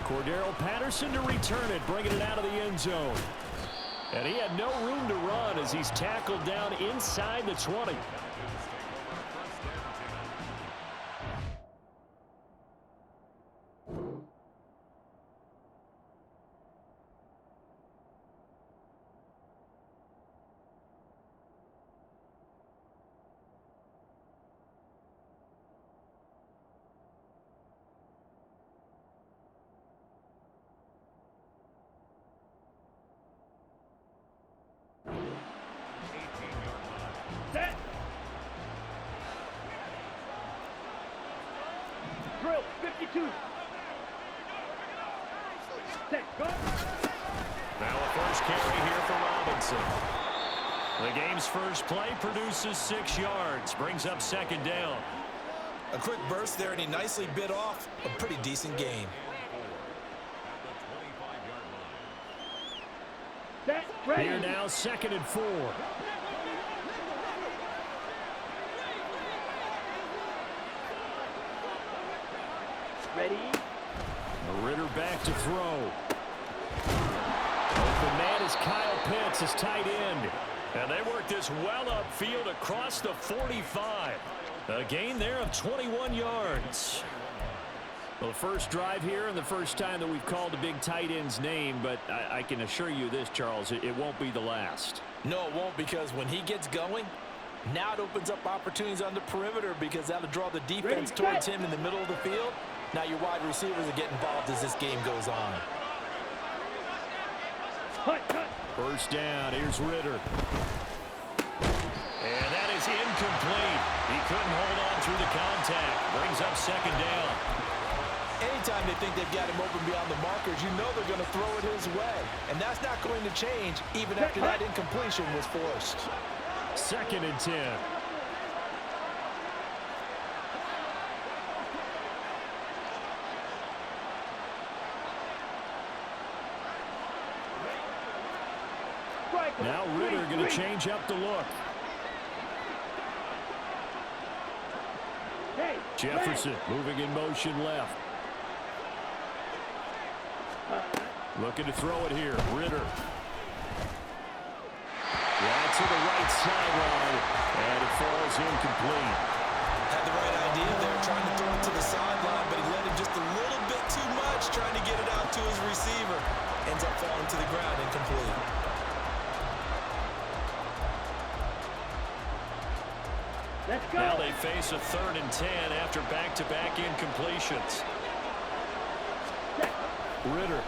Cordero Patterson to return it, bringing it out of the end zone. And he had no room to run as he's tackled down inside the 20. Drill, 52. Set, go. Now a first carry here for Robinson. The game's first play produces 6 yards, brings up second down. A quick burst there, and he nicely bit off a pretty decent gain. Set, ready. Here now, 2nd and 4. Ready. Ritter back to throw. Open man is Kyle Pitts, his tight end. And they work this well upfield across the 45. A gain there of 21 yards. Well, the first drive here and the first time that we've called a big tight end's name, but I can assure you this, Charles, it won't be the last. No, it won't, because when he gets going, now it opens up opportunities on the perimeter, because that'll draw the defense towards him in the middle of the field. Now your wide receivers will get involved as this game goes on. First down, here's Ritter. And that is incomplete. He couldn't hold on through the contact. Brings up second down. Anytime they think they've got him open beyond the markers, you know they're going to throw it his way. And that's not going to change even after that incompletion was forced. 2nd and 10. Now Ritter going to change up the look. Jefferson moving in motion left. Looking to throw it here. Ritter. Yeah, to the right sideline. And it falls incomplete. Had the right idea there, trying to throw it to the sideline, but he let him just a little bit too much, trying to get it out to his receiver. Ends up falling to the ground, incomplete. Let's go. Now they face a 3rd and 10 after back-to-back incompletions. Ritter.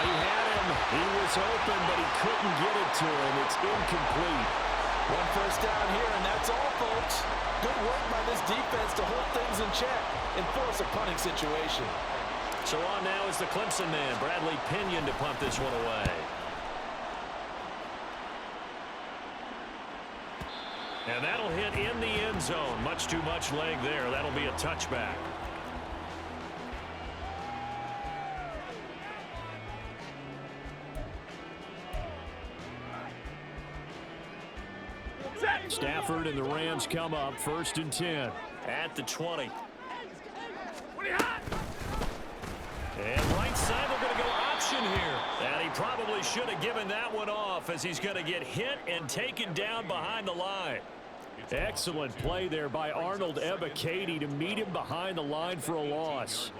He had him. He was open, but he couldn't get it to him. It's incomplete. One first down here, and that's all, folks. Good work by this defense to hold things in check and force a punting situation. So on now is the Clemson man, Bradley Pinion, to punt this one away. And that'll hit in the end zone. Much too much leg there. That'll be a touchback. Stafford and the Rams come up 1st and 10 at the 20. And right side, they're going to go option here. And he probably should have given that one off, as he's going to get hit and taken down behind the line. Excellent play there by Arnold Ebiketie to meet him behind the line for a loss.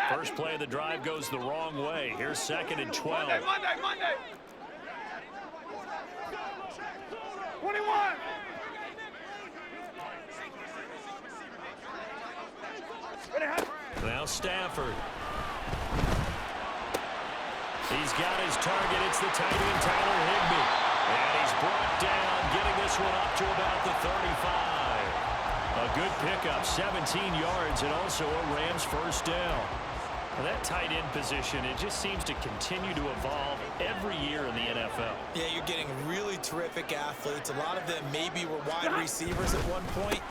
First play of the drive goes the wrong way. Here's 2nd and 12. Monday. 21. Now Stafford. He's got his target. It's the tight end, Tyler Higbee. And he's brought down, getting this one up to about the 35. A good pickup, 17 yards, and also a Rams first down. Well, that tight end position, it just seems to continue to evolve every year in the NFL. Yeah, you're getting really terrific athletes. A lot of them maybe were wide receivers at one point.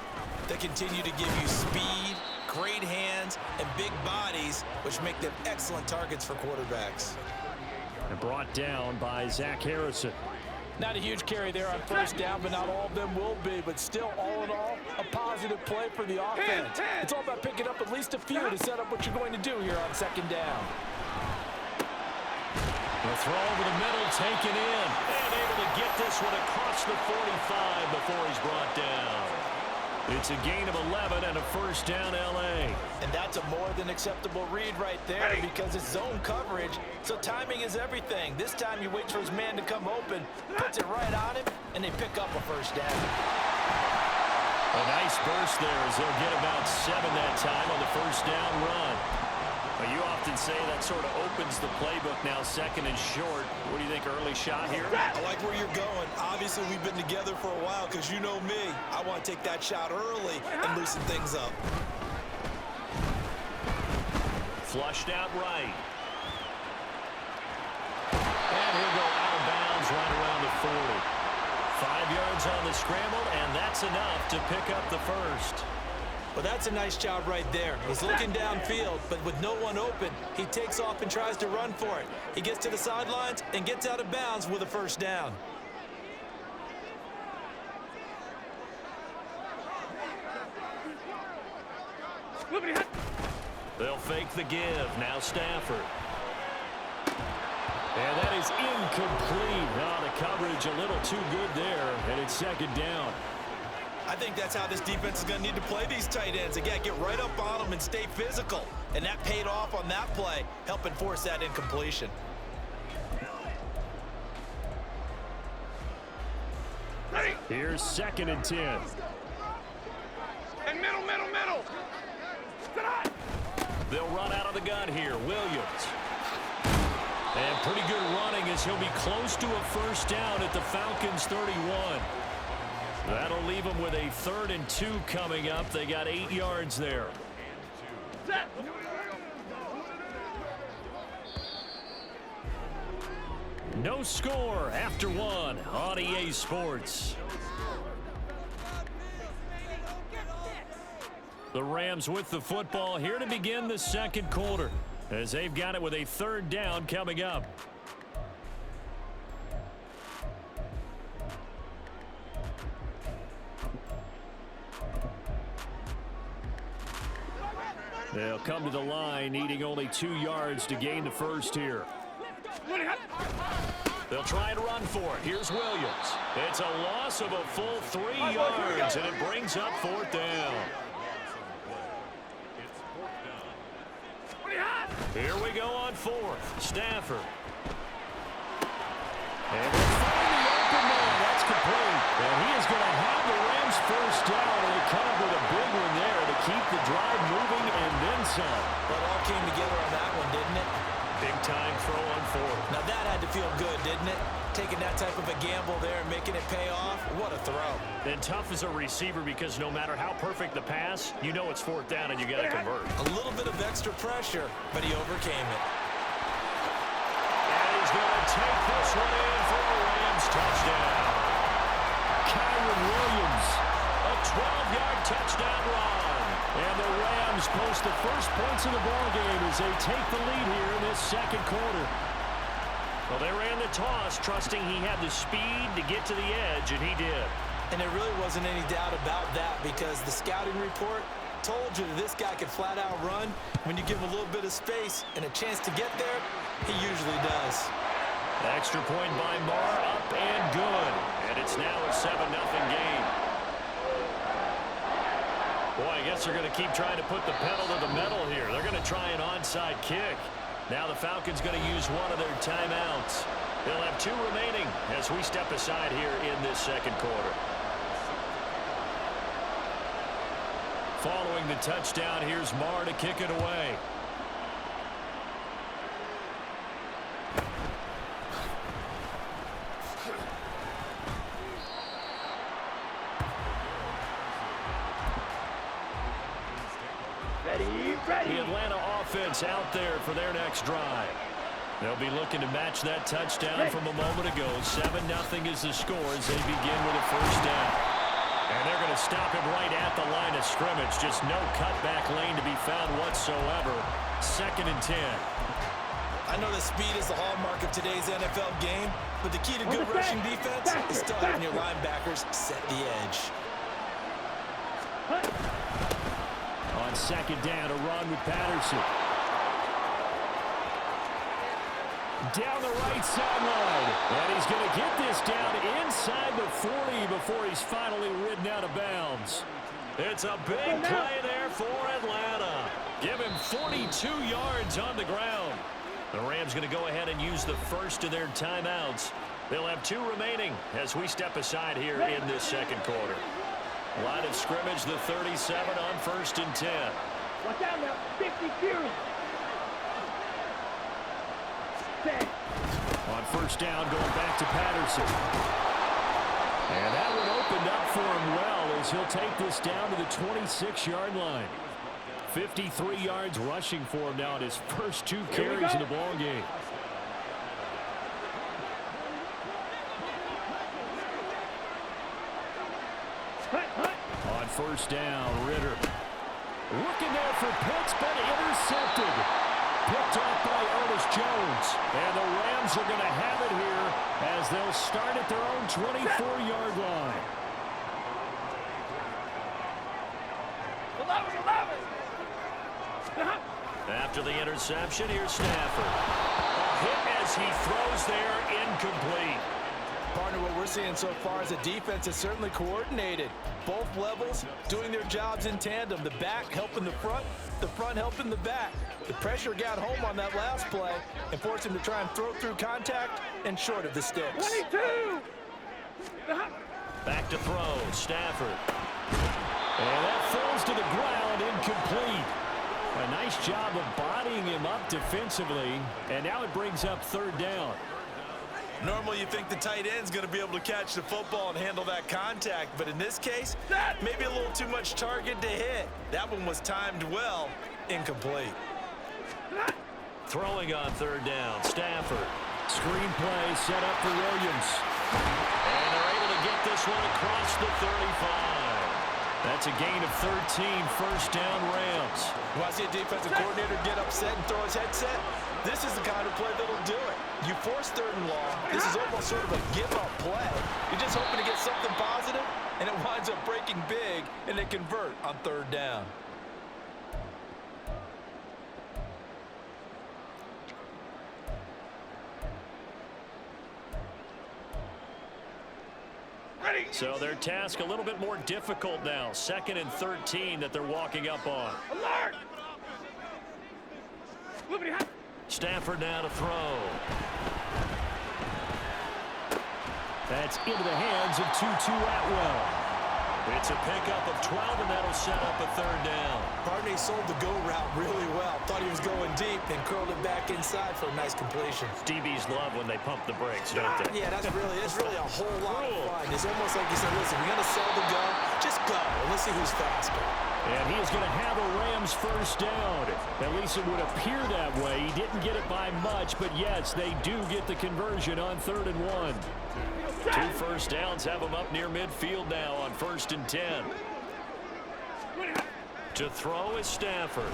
They continue to give you speed, great hands, and big bodies, which make them excellent targets for quarterbacks. And brought down by Zach Harrison. Not a huge carry there on first down, but not all of them will be. But still, all in all, a positive play for the offense. It's all about picking up at least a few to set up what you're going to do here on second down. The throw over the middle, taken in. And able to get this one across the 45 before he's brought down. It's a gain of 11 and a first down, L.A. And that's a more than acceptable read right there because it's zone coverage, so timing is everything. This time he waits for his man to come open, puts it right on him, and they pick up a first down. A nice burst there as they'll get about 7 that time on the first down run. You often say that sort of opens the playbook now, second and short. What do you think, early shot here? I like where you're going. Obviously, we've been together for a while because you know me. I want to take that shot early and loosen things up. Flushed out right. And he'll go out of bounds right around the 40. 5 yards on the scramble, and that's enough to pick up the first. Well, that's a nice job right there. He's looking downfield, but with no one open, he takes off and tries to run for it. He gets to the sidelines and gets out of bounds with a first down. They'll fake the give. Now Stafford. And that is incomplete. Now the coverage a little too good there, and it's second down. I think that's how this defense is going to need to play these tight ends. Again, get right up on them and stay physical. And that paid off on that play, helping force that incompletion. Here's second and 10. And middle. They'll run out of the gun here. Williams. And pretty good running as he'll be close to a first down at the Falcons' 31. That'll leave them with a 3rd and 2 coming up. They got 8 yards there. No score after 1 on EA Sports. The Rams with the football here to begin the second quarter as they've got it with a 3rd down coming up. They'll come to the line, needing only 2 yards to gain the first here. They'll try and run for it. Here's Williams. It's a loss of a full 3 yards, and it brings up 4th down. Here we go on 4th. Stafford. And we'll find the open man. That's complete. And he is going to have the Rams first down, and they come up with a big one there to keep the drive moving and then some. But it all came together on that one, didn't it? Big time throw on 4th. Now that had to feel good, didn't it? Taking that type of a gamble there and making it pay off. What a throw. And tough as a receiver because no matter how perfect the pass, you know it's 4th down and you got to convert. A little bit of extra pressure, but he overcame it. And he's going to take this one in for a Rams touchdown. Kyren Williams, a 12-yard touchdown run. And the Rams post the first points of the ballgame as they take the lead here in this second quarter. Well, they ran the toss, trusting he had the speed to get to the edge, and he did. And there really wasn't any doubt about that because the scouting report told you that this guy could flat out run. When you give him a little bit of space and a chance to get there, he usually does. Extra point by Marr, up and good. And it's now a 7-0 game. Boy, I guess they're going to keep trying to put the pedal to the metal here. They're going to try an onside kick. Now the Falcons going to use one of their timeouts. They'll have 2 remaining as we step aside here in this second quarter. Following the touchdown, here's Marr to kick it away. The Atlanta offense out there for their next drive. They'll be looking to match that touchdown from a moment ago. 7-0 is the score as they begin with a first down. And they're going to stop him right at the line of scrimmage. Just no cutback lane to be found whatsoever. 2nd and 10. I know that speed is the hallmark of today's NFL game, but the key to good rushing defense is still having your linebackers set the edge. On second down, a run with Patterson. Down the right sideline. And he's going to get this down inside the 40 before he's finally ridden out of bounds. It's a big play there for Atlanta. Give him 42 yards on the ground. The Rams going to go ahead and use the first of their timeouts. They'll have 2 remaining as we step aside here in this second quarter. Line of scrimmage, the 37 on 1st and 10. Watch out now. 50 Fury. On first down, going back to Patterson. And that one opened up for him well as he'll take this down to the 26-yard line. 53 yards rushing for him now in his first 2 carries in the ball game. On first down, Ritter. Looking there for Pitts, but intercepted. Picked off by Ernest Jones. And the Rams are going to have it here as they'll start at their own 24-yard line. 11. After the interception, here's Stafford. A hit as he throws there, incomplete. Partner, what we're seeing so far is a defense that's certainly coordinated. Both levels doing their jobs in tandem. The back helping the front helping the back. The pressure got home on that last play and forced him to try and throw through contact and short of the sticks. 22. Back to throw, Stafford. And that falls to the ground, incomplete. A nice job of bodying him up defensively, and now it brings up 3rd down. Normally you think the tight end's going to be able to catch the football and handle that contact, but in this case, maybe a little too much target to hit. That one was timed well, incomplete. Throwing on 3rd down, Stafford. Screenplay set up for Williams. And they're able to get this one across the 35. That's a gain of 13, 1st down Rams. You want to see a defensive coordinator get upset and throw his headset? This is the kind of play that'll do it. You force 3rd and long. This is almost sort of a give-up play. You're just hoping to get something positive, and it winds up breaking big, and they convert on 3rd down. So their task a little bit more difficult now. 2nd and 13 that they're walking up on. Alert! Stafford now to throw. That's into the hands of Tutu Atwell. It's a pickup of 12, and that'll set up a 3rd down. Barney sold the go route really well. Thought he was going deep and curled it back inside for a nice completion. DBs love when they pump the brakes, don't they? Yeah, that's really a whole lot of fun. It's almost like you said, listen, we're going to sell the go. Just go, and let's see who's faster. And he is going to have a Rams 1st down. At least it would appear that way. He didn't get it by much, but yes, they do get the conversion on 3rd and 1. 2 1st downs have them up near midfield now on 1st and 10. To throw is Stafford.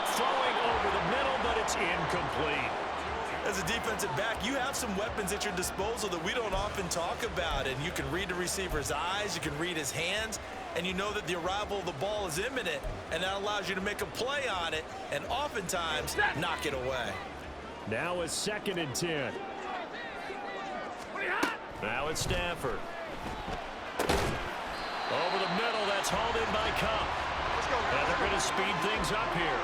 Throwing over the middle, but it's incomplete. As a defensive back, you have some weapons at your disposal that we don't often talk about, and you can read the receiver's eyes, you can read his hands, and you know that the arrival of the ball is imminent, and that allows you to make a play on it and oftentimes knock it away. Now it's 2nd and 10. Now it's Stafford. Over the middle, that's hauled in by Kupp. And they're going to speed things up here.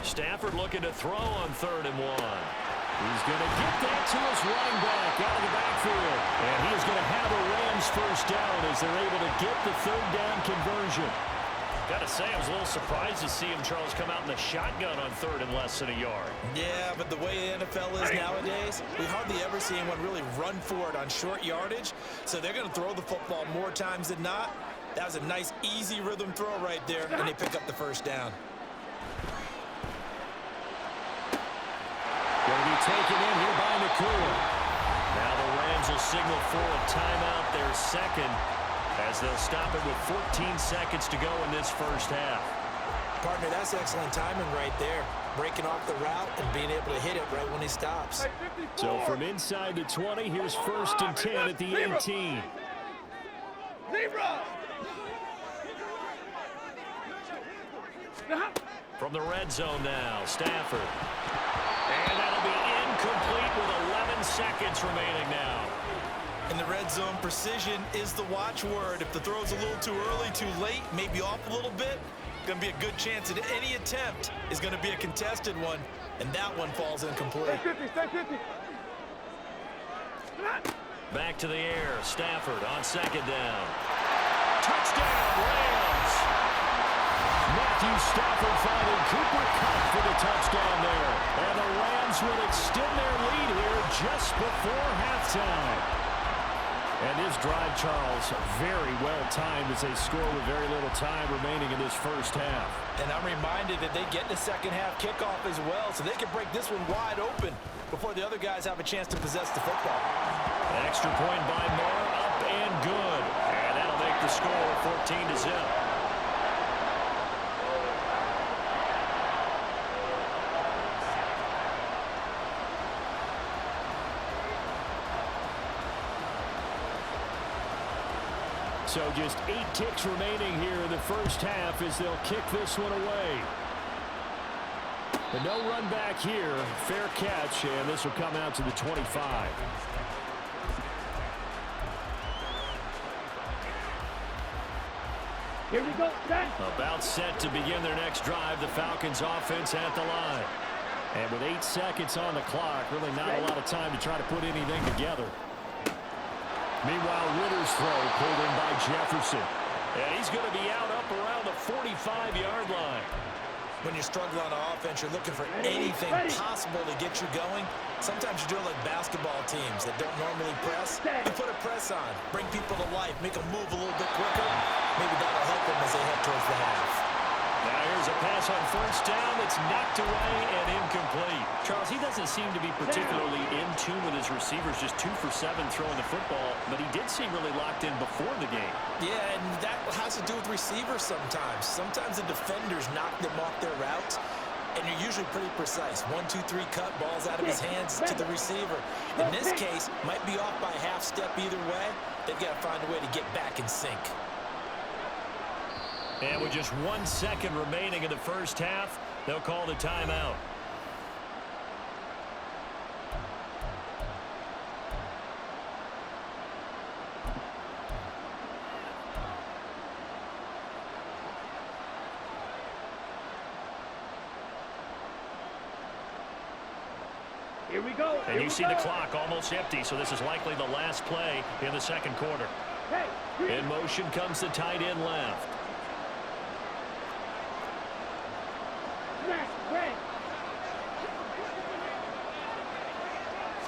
Stafford looking to throw on 3rd and 1. He's going to get that to his running back out of the backfield. And he is going to have a Rams 1st down as they're able to get the 3rd down conversion. Got to say, I was a little surprised to see him, Charles, come out in the shotgun on 3rd and less than a yard. Yeah, but the way the NFL is nowadays, we hardly ever see anyone really run for it on short yardage. So they're going to throw the football more times than not. That was a nice, easy rhythm throw right there, and they pick up the 1st down. Going to be taken in here by Nakua. Now the Rams will signal for a timeout, their 2nd, as they'll stop it with 14 seconds to go in this 1st half. Partner, that's excellent timing right there. Breaking off the route and being able to hit it right when he stops. So from inside the 20, here's 1st and 10 at the 18. From the red zone now, Stafford. And that'll be incomplete with 11 seconds remaining now. In the red zone, precision is the watchword. If the throw's a little too early, too late, maybe off a little bit, going to be a good chance that any attempt is going to be a contested one, and that one falls incomplete. Stay 50. Back to the air, Stafford on 2nd down. Touchdown, Rams! Matthew Stafford finding Cooper Kupp for the touchdown there. And the Rams will extend their lead here just before halftime. And this drive, Charles, very well timed as they score with very little time remaining in this first half. And I'm reminded that they get the second half kickoff as well, so they can break this one wide open before the other guys have a chance to possess the football. An extra point by Moore, up and good. And that'll make the score 14-0. So just 8 ticks remaining here in the first half as they'll kick this one away. But no run back here. Fair catch, and this will come out to the 25. Here we go, set. About set to begin their next drive. The Falcons offense at the line. And with 8 seconds on the clock, really not a lot of time to try to put anything together. Meanwhile, Ritter's throw pulled in by Jefferson. And he's going to be out up around the 45-yard line. When you struggle on offense, you're looking for anything possible to get you going. Sometimes you do it like basketball teams that don't normally press. You put a press on, bring people to life, make them move a little bit quicker. Maybe that'll help them as they head towards the half. Now here's a pass on 1st down that's knocked away and incomplete. Charles, he doesn't seem to be particularly in tune with his receivers, just 2 for 7 throwing the football, but he did seem really locked in before the game. Yeah, and that has to do with receivers sometimes. Sometimes the defenders knock them off their routes, and you're usually pretty precise. 1, 2, 3 cut, balls out of his hands to the receiver. In this case, might be off by half step either way. They've got to find a way to get back in sync. And with just 1 second remaining in the first half, they'll call the timeout. Here we go. And you see the clock almost empty, so this is likely the last play in the second quarter. In motion comes the tight end left.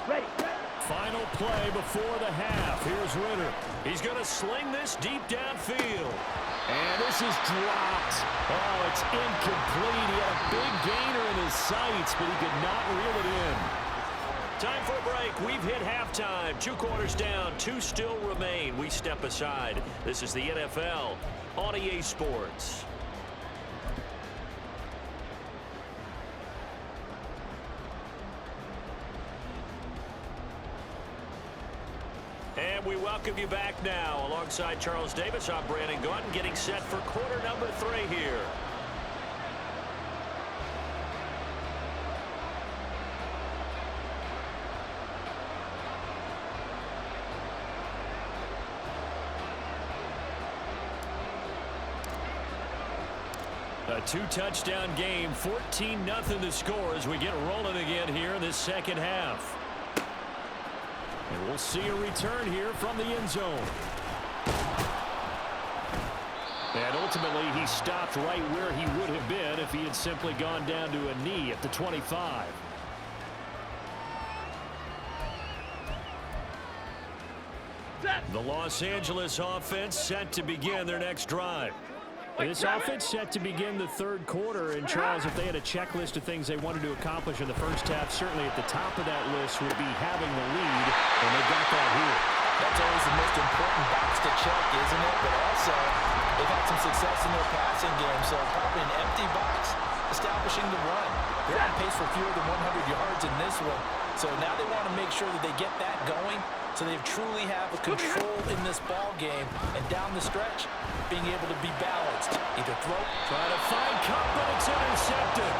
Ready. Final play before the half. Here's Ritter. He's going to sling this deep downfield. And this is dropped. Oh, it's incomplete. He had a big gainer in his sights, but he could not reel it in. Time for a break. We've hit halftime. 2 quarters down. 2 still remain. We step aside. This is the NFL on EA Sports. And we welcome you back now. Alongside Charles Davis, I'm Brandon Gaudin, getting set for quarter number 3 here. A 2-touchdown game, 14-0 the score as we get rolling again here in this second half. And we'll see a return here from the end zone. And ultimately, he stopped right where he would have been if he had simply gone down to a knee at the 25. The Los Angeles offense set to begin their next drive. This offense set to begin the third quarter, and Charles, if they had a checklist of things they wanted to accomplish in the first half, certainly at the top of that list would be having the lead, and they got that here. That's always the most important box to check, isn't it? But also, They've had some success in their passing game, so probably an empty box establishing the run. They're on pace for fewer than 100 yards in this one, so now they want to make sure that they get that going so they truly have a control in this ball game, and down the stretch, being able to be balanced. Either throw. Trying to find Kupp, but it's intercepted.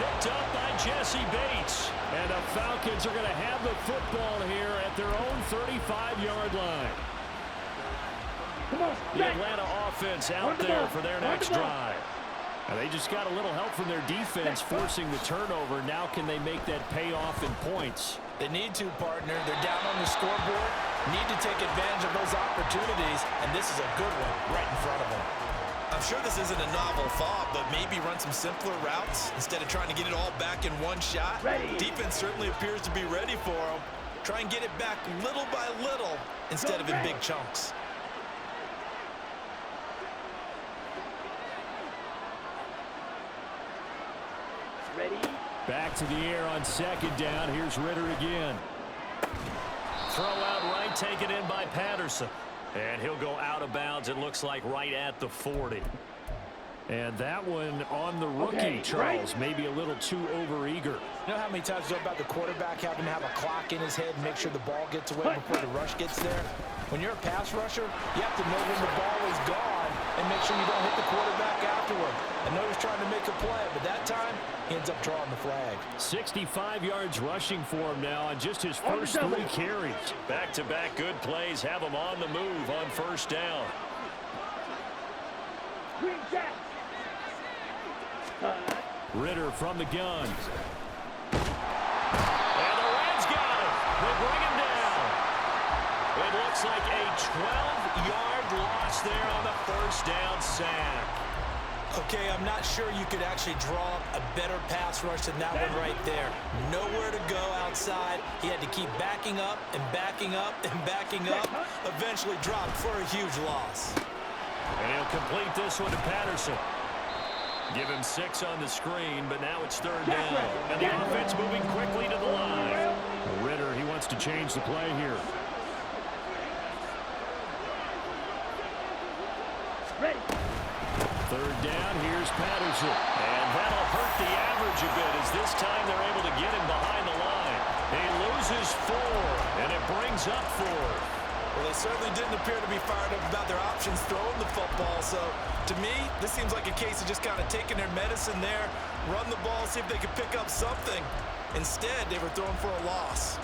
Picked up by Jesse Bates. And the Falcons are going to have the football here at their own 35-yard line. Come on, The Atlanta offense out there for their next drive. Now they just got a little help from their defense forcing the turnover. Now can they make that pay off in points? They need to, partner. They're down on the scoreboard. Need to take advantage of those opportunities, and this is a good one right in front of them. I'm sure this isn't a novel thought, but maybe run some simpler routes instead of trying to get it all back in one shot. Ready. Defense certainly appears to be ready for them. Try and get it back little by little instead of in big chunks. Ready. Back to the air on second down. Here's Ritter again. Throw out right, taken in by Patterson. And he'll go out of bounds, it looks like, right at the 40. And that one on the rookie, Okay, Charles, right. maybe a little too overeager. You know how many times you talk about the quarterback having to have a clock in his head and make sure the ball gets away before the rush gets there? When you're a pass rusher, you have to know when the ball is gone and make sure you don't hit the quarterback afterward. I know he's trying to make a play, but that time, he ends up drawing the flag. 65 yards rushing for him now on just his first 3 carries. Back-to-back good plays have him on the move on first down. Green jack. Ritter from the gun. And the Reds got him. They bring him down. It looks like a 12-yard loss there on the first down sack. Okay, I'm not sure you could actually draw up a better pass rush than that one right there. Nowhere to go outside. He had to keep backing up and backing up and backing up. Eventually dropped for a huge loss. And he'll complete this one to Patterson. Give him 6 on the screen, but now it's third down. And the offense moving quickly to the line. Ritter, he wants to change the play here. Ready. Third down, here's Patterson. And that'll hurt the average a bit as this time they're able to get him behind the line. He loses 4, and it brings up 4. Well, they certainly didn't appear to be fired up about their options throwing the football. So, to me, this seems like a case of just kind of taking their medicine there, run the ball, see if they could pick up something. Instead, they were throwing for a loss.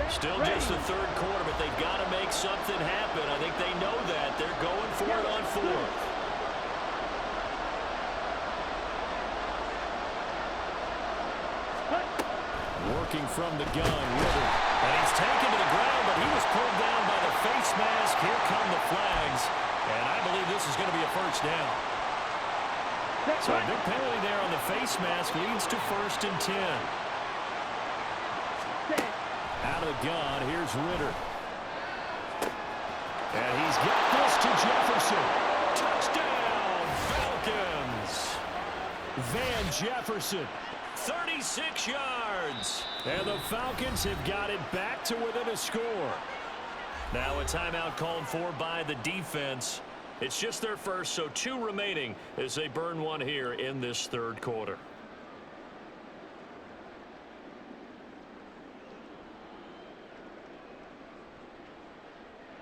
Still just the third quarter, but they've got to make something happen. I think they know that. They're going for it on 4th. Working from the gun, Ritter. And he's taken to the ground, but he was pulled down by the face mask. Here come the flags. And I believe this is going to be a first down. So a big penalty there on the face mask leads to 1st and 10. Out of the gun, here's Ritter. And he's got this to Jefferson. Touchdown, Falcons. Van Jefferson, 36 yards. And the Falcons have got it back to within a score. Now a timeout called for by the defense. It's just their first, so 2 remaining as they burn one here in this third quarter.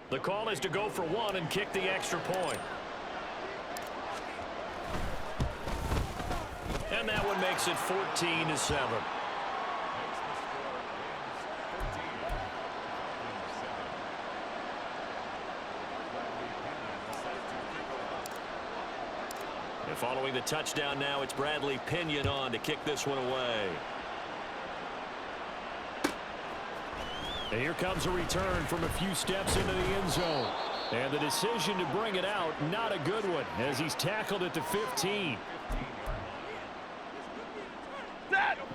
The call is to go for 1 and kick the extra point. And that one makes it 14-7. And following the touchdown now, it's Bradley Pinion on to kick this one away. And here comes a return from a few steps into the end zone. And the decision to bring it out, not a good one, as he's tackled at the 15.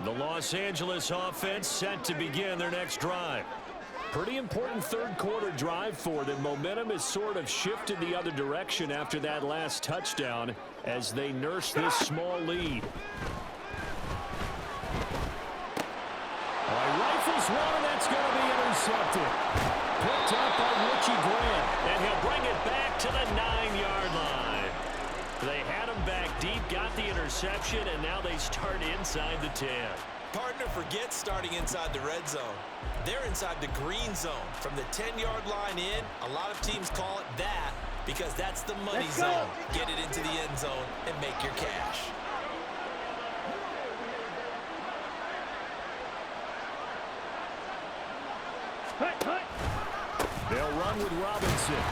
The Los Angeles offense set to begin their next drive. Pretty important third quarter drive for them. Momentum has sort of shifted the other direction after that last touchdown as they nurse this small lead. rifles one, and that's going to be intercepted. Picked up by Richie Grant, and he'll bring it back to the 9-yard line. They had him back deep, got the interception, and now they start inside the 10. Partner, forget starting inside the red zone. They're inside the green zone. From the 10-yard line in, a lot of teams call it that because that's the money zone. Get it into the end zone and make your cash. They'll run with Robinson.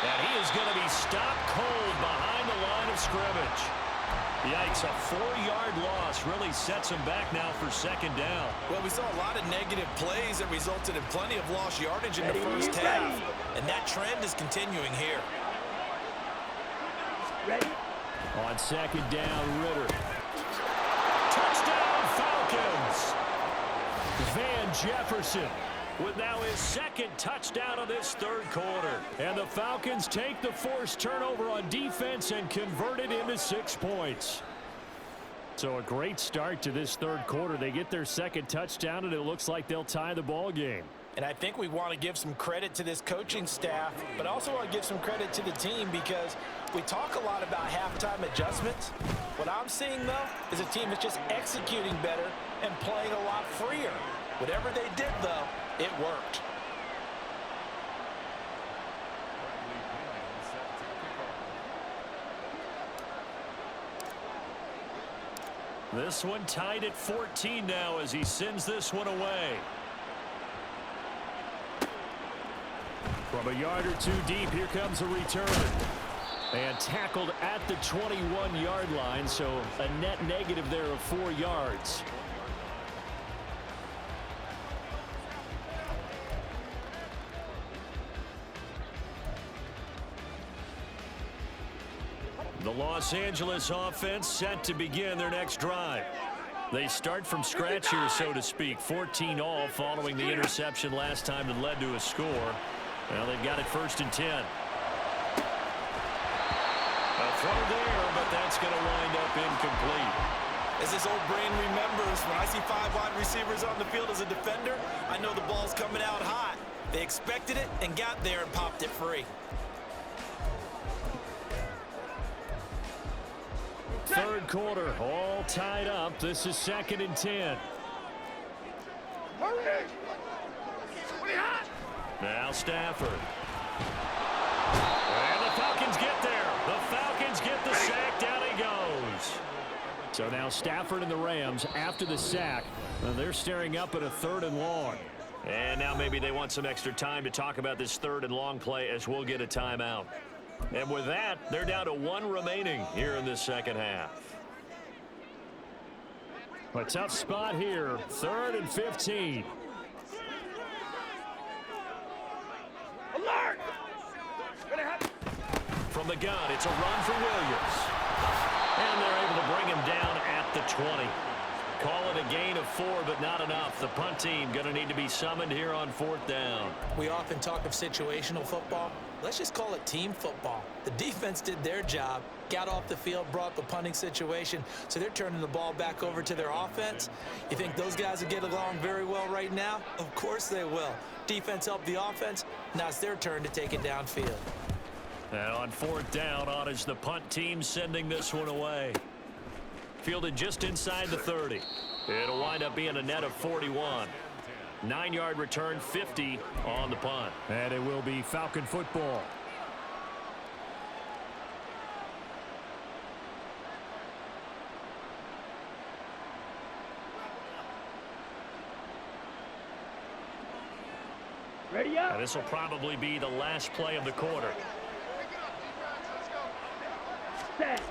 And he is going to be stopped cold behind the line of scrimmage. Yikes, a 4-yard loss really sets him back now for second down. Well, we saw a lot of negative plays that resulted in plenty of lost yardage in the first half. And that trend is continuing here. Ready? On second down, Ritter. Touchdown, Falcons! Van Jefferson with now his second touchdown of this third quarter. And the Falcons take the forced turnover on defense and convert it into 6 points. So a great start to this third quarter. They get their second touchdown, and it looks like they'll tie the ball game. And I think we want to give some credit to this coaching staff, but also want to give some credit to the team because we talk a lot about halftime adjustments. What I'm seeing, though, is a team that's just executing better and playing a lot freer. Whatever they did, though, it worked. This one tied at 14 now as he sends this one away. From a yard or two deep, here comes a return. And tackled at the 21-yard line, so a net negative there of 4 yards. The Los Angeles offense set to begin their next drive. They start from scratch here, so to speak. 14 all following the interception last time that led to a score. Well, they've got it 1st and 10. A throw there, but that's going to wind up incomplete. As this old brain remembers, when I see 5 wide receivers on the field as a defender, I know the ball's coming out hot. They expected it and got there and popped it free. Third quarter, all tied up. This is 2nd and 10. Now Stafford. And the Falcons get there. The Falcons get the sack. Down he goes. So now Stafford and the Rams, after the sack, they're staring up at a 3rd and long. And now maybe they want some extra time to talk about this 3rd and long play as we'll get a timeout. And with that, they're down to 1 remaining here in this second half. A tough spot here. 3rd and 15. Alert! From the gun, it's a run for Williams. And they're able to bring him down at the 20. Call it a gain of 4, but not enough. The punt team going to need to be summoned here on 4th down. We often talk of situational football. Let's just call it team football. The defense did their job, got off the field, brought the punting situation, so they're turning the ball back over to their offense. You think those guys will get along very well right now? Of course they will. Defense helped the offense. Now it's their turn to take it downfield. And on 4th down, on is the punt team sending this one away. Fielded just inside the 30. It'll wind up being a net of 41. 9-yard return, 50 on the punt. And it will be Falcon football. Ready up. And this will probably be the last play of the quarter. Set.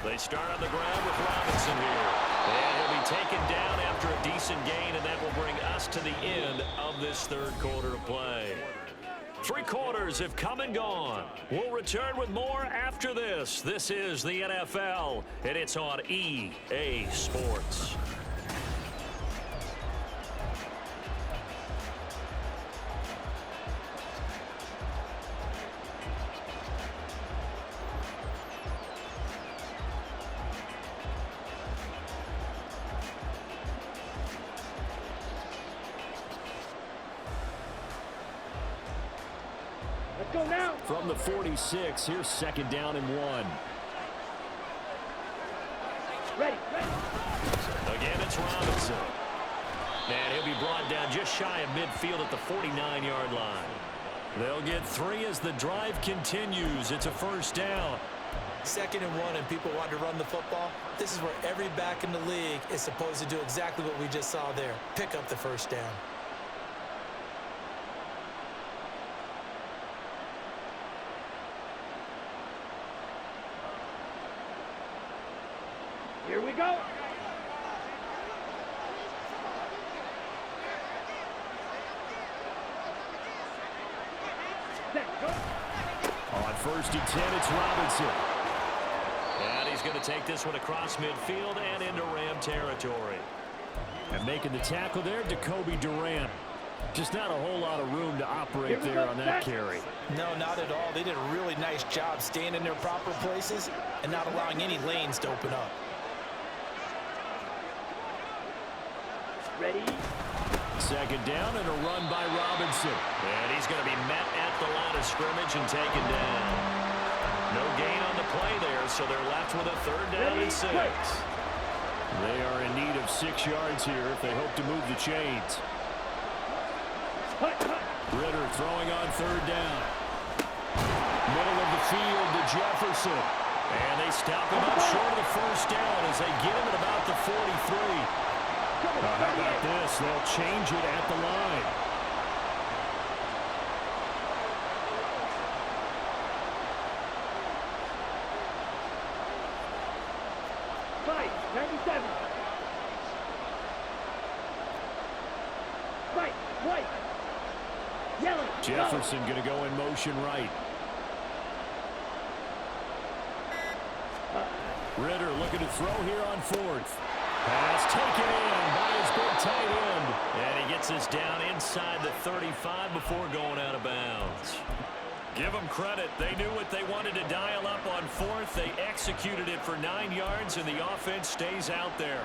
They start on the ground with Robinson here. And he'll be taken down after a decent gain, and that will bring us to the end of this 3rd quarter of play. 3 quarters have come and gone. We'll return with more after this. This is the NFL, and it's on EA Sports. go now. From the 46, here's 2nd down and 1. Ready, ready. Again, it's Robinson. And he'll be brought down just shy of midfield at the 49-yard line. They'll get 3 as the drive continues. It's a 1st down. 2nd and 1, and people want to run the football. This is where every back in the league is supposed to do exactly what we just saw there. Pick up the 1st down. Here we go. Set, go. On 1st and 10, it's Robinson. And he's going to take this one across midfield and into Ram territory. And making the tackle there, Jacoby Durant. Just not a whole lot of room to operate there on that carry. No, not at all. They did a really nice job staying in their proper places and not allowing any lanes to open up. Ready. 2nd down and a run by Robinson. And he's going to be met at the line of scrimmage and taken down. No gain on the play there, so they're left with a 3rd down and 6. They are in need of 6 yards here if they hope to move the chains. Ritter throwing on 3rd down. Middle of the field to Jefferson. And they stop him up short of the 1st down as they get him at about the 43. How about this? They'll change it at the line. Fight, 97. Right, white. Yellow. Jefferson going to go in motion right. Ritter looking to throw here on 4th. Pass taken in by his big tight end. And he gets us down inside the 35 before going out of bounds. Give them credit. They knew what they wanted to dial up on 4th. They executed it for 9 yards, and the offense stays out there.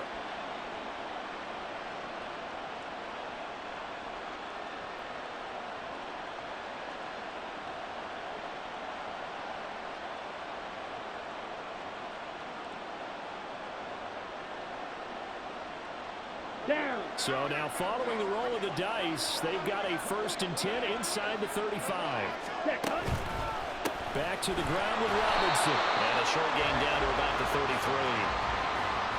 Down. So now following the roll of the dice, they've got a 1st and 10 inside the 35. Set, cut. Back to the ground with Robinson. And a short gain down to about the 33.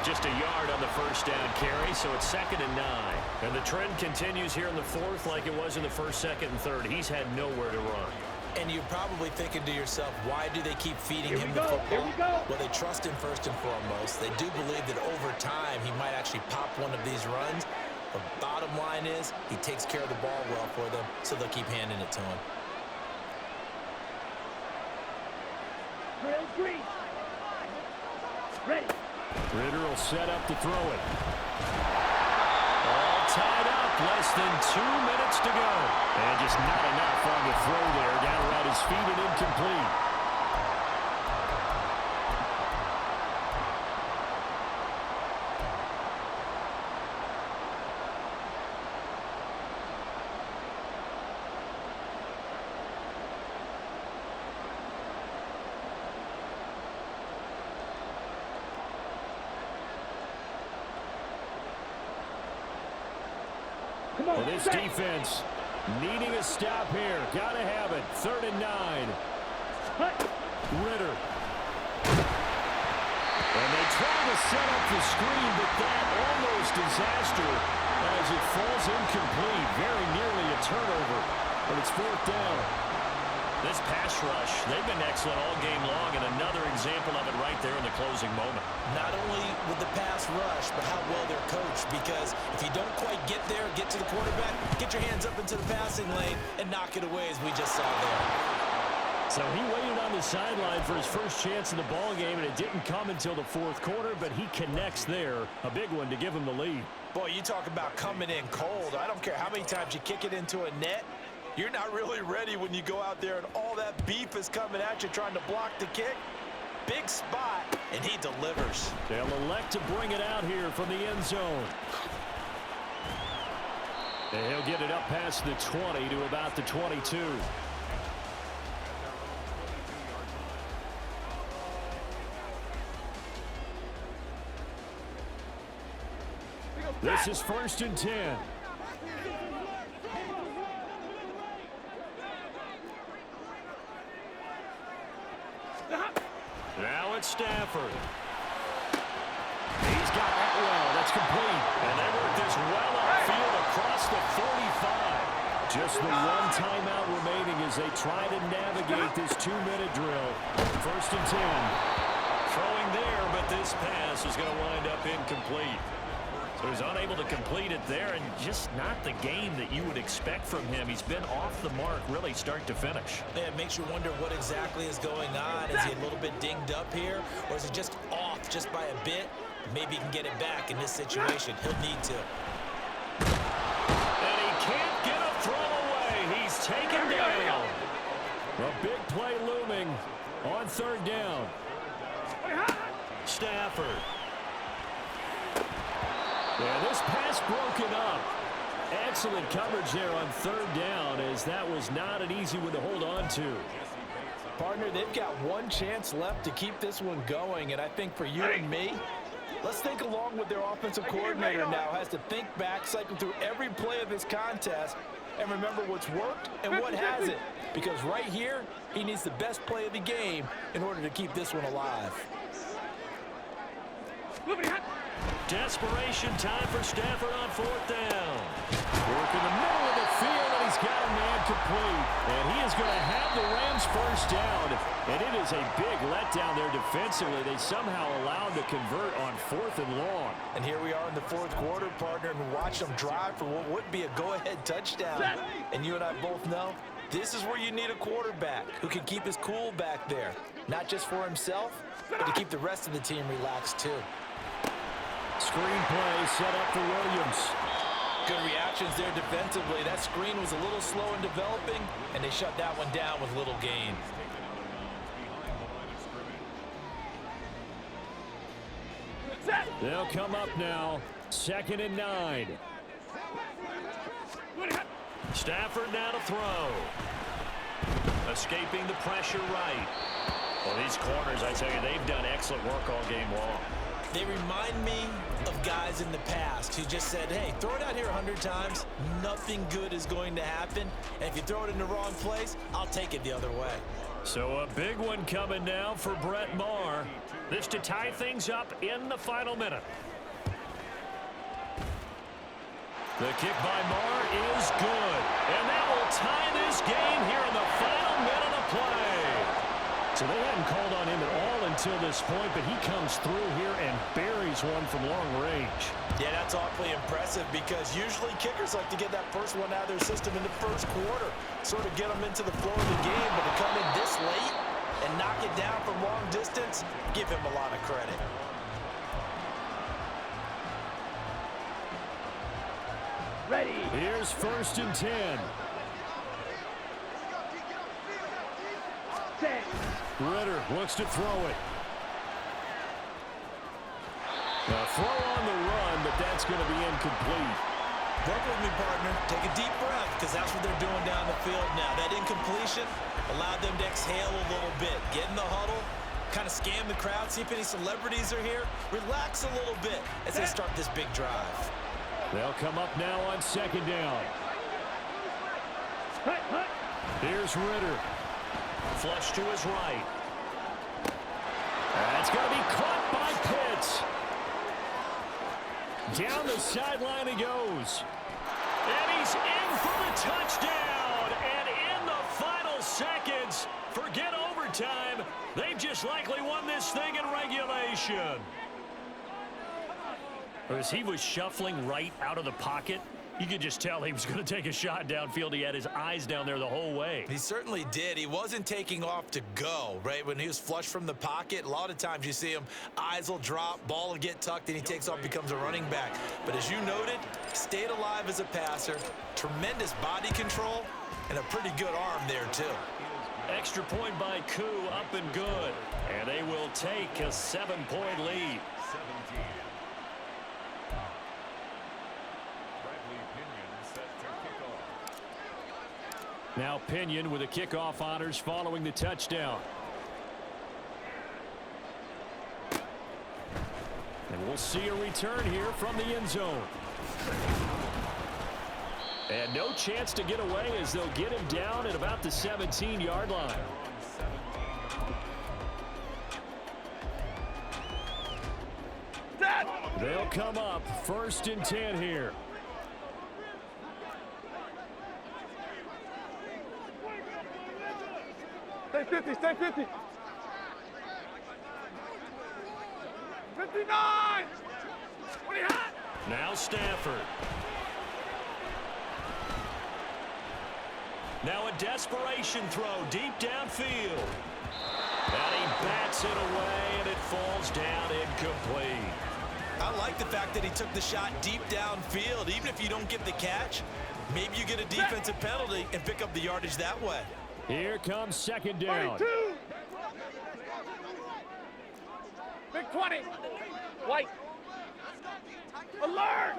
Just a yard on the 1st down carry, so it's 2nd and 9. And the trend continues here in the 4th like it was in the 1st, 2nd, and 3rd. He's had nowhere to run. And you're probably thinking to yourself, why do they keep feeding him the Here football? we go. Well, they trust him first and foremost. They do believe that over time he might actually pop one of these runs. The bottom line is he takes care of the ball well for them, so they'll keep handing it to him. Drill green. Ready. Ritter will set up to throw it. All tied up. Less than 2 minutes to go. And just not enough on the throw there. Down around his feet and incomplete. Well, this defense needing a stop here. Got to have it. 3rd and 9. Ritter. And they try to set up the screen, but that almost disaster as it falls incomplete. Very nearly a turnover, but it's 4th down. This pass rush, they've been excellent all game long, and another example of it right there in the closing moment. Not only with the pass rush, but how well they're coached, because if you don't quite get there, get to the quarterback, get your hands up into the passing lane and knock it away as we just saw there. So he waited on the sideline for his first chance in the ball game, and it didn't come until the 4th quarter, but he connects there. A big one to give him the lead. Boy, you talk about coming in cold. I don't care how many times you kick it into a net. You're not really ready when you go out there and all that beef is coming at you trying to block the kick. Big spot, and he delivers. They'll elect to bring it out here from the end zone. And he'll get it up past the 20 to about the 22. This is 1st and 10. Now it's Stafford. He's got Atwell. That's complete. And they work this well upfield across the 45. Just the one timeout remaining as they try to navigate this 2-minute drill. 1st and 10. Throwing there, but this pass is going to wind up incomplete. So he's unable to complete it there, and just not the game that you would expect from him. He's been off the mark really start to finish. Yeah, it makes you wonder what exactly is going on. Is he a little bit dinged up here, or is it just off just by a bit? Maybe he can get it back in this situation. He'll need to. And he can't get a throw away. He's taken down. A big play looming on 3rd down. Stafford. Yeah, this pass broken up. Excellent coverage there on 3rd down, as that was not an easy one to hold on to. Partner, they've got one chance left to keep this one going, and I think for you and me, let's think along with their offensive coordinator now. Has to think back, cycle through every play of this contest, and remember what's worked and what hasn't. Because right here, he needs the best play of the game in order to keep this one alive. Desperation time for Stafford on 4th down. Work in the middle of the field, and he's got a man complete. And he is going to have the Rams 1st down. And it is a big letdown there defensively. They somehow allowed to convert on 4th and long. And here we are in the 4th quarter, partner, and watch them drive for what would be a go-ahead touchdown. And you and I both know this is where you need a quarterback who can keep his cool back there. Not just for himself, but to keep the rest of the team relaxed too. Screen play set up for Williams. Good reactions there defensively. That screen was a little slow in developing, and they shut that one down with little gain. They'll come up now. 2nd and 9. Stafford now to throw. Escaping the pressure right. Well, these corners, I tell you, they've done excellent work all game long. They remind me of guys in the past who just said, hey, throw it out here 100 times. Nothing good is going to happen. And if you throw it in the wrong place, I'll take it the other way. So a big one coming now for Brett Maher. This to tie things up in the final minute. The kick by Maher is good. And that will tie this game here in the final minute of play. So they hadn't called on him at all until this point, but he comes through here and buries one from long range. Yeah, that's awfully impressive because usually kickers like to get that first one out of their system in the 1st quarter, sort of get them into the flow of the game, but to come in this late and knock it down from long distance, give him a lot of credit. Ready. Here's 1st and 10. Set. Ritter looks to throw it. A throw on the run, but that's going to be incomplete. Work with me, partner. Take a deep breath because that's what they're doing down the field now. That incompletion allowed them to exhale a little bit. Get in the huddle, kind of scan the crowd, see if any celebrities are here. Relax a little bit as they start this big drive. They'll come up now on 2nd down. Hut, hut. Here's Ritter. Flush to his right. That's going to be caught by Pitts. Down the sideline he goes. And he's in for the touchdown. And in the final seconds, forget overtime. They've just likely won this thing in regulation. As he was shuffling right out of the pocket, you could just tell he was going to take a shot downfield. He had his eyes down there the whole way. He certainly did. He wasn't taking off to go, right? When he was flush from the pocket, a lot of times you see him, eyes will drop, ball will get tucked, and he takes off, becomes a running back. But as you noted, stayed alive as a passer, tremendous body control, and a pretty good arm there, too. Extra point by Koo, up and good. And they will take a 7-point lead. Now Pinion with the kickoff honors following the touchdown. And we'll see a return here from the end zone. And no chance to get away as they'll get him down at about the 17-yard line. They'll come up 1st and 10 here. Stay 50, stay 50. 59! What do you have? Now Stafford. Now a desperation throw deep downfield. And he bats it away, and it falls down incomplete. I like the fact that he took the shot deep downfield. Even if you don't get the catch, maybe you get a defensive penalty and pick up the yardage that way. Here comes 2nd down. 22! Big 20. White. Alert!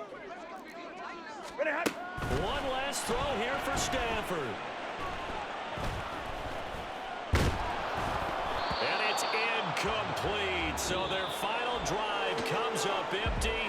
Ready, hot. One last throw here for Stafford. And it's incomplete. So their final drive comes up empty.